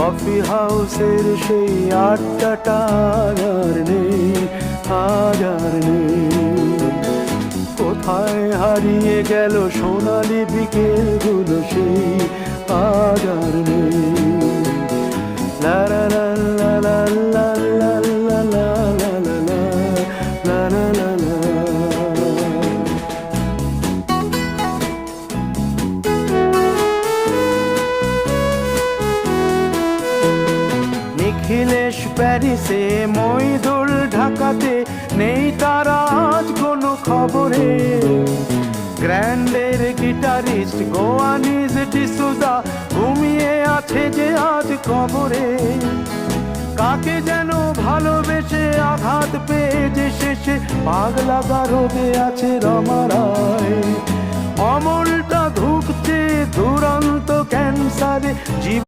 Coffee হাউসের সেই আড্ডাটা আর নেই, আজ আর নেই। কোথায় হারিয়ে গেল সোনালি বিকেলগুলো সেই আজ আর নেই। লা লা লা লা লা লা লা লা লা লা লা লা লা লা। নিখিলেশ প্যারিসে, মইদুল ঢাকাতে, নেই তারা আজ কোনো খবরে। গ্র্যান্ডের গিটারিস্ট গোয়ানিজ ডিসুজা ঘুমিয়ে আছে যে আজ কবরে। কাকে যেন ভালোবেসে আঘাত পেয়ে যে শেষে পাগলা গারদে আছে রমা রায়। অমলটা ধুঁকছে দুরন্ত ক্যান্সারে।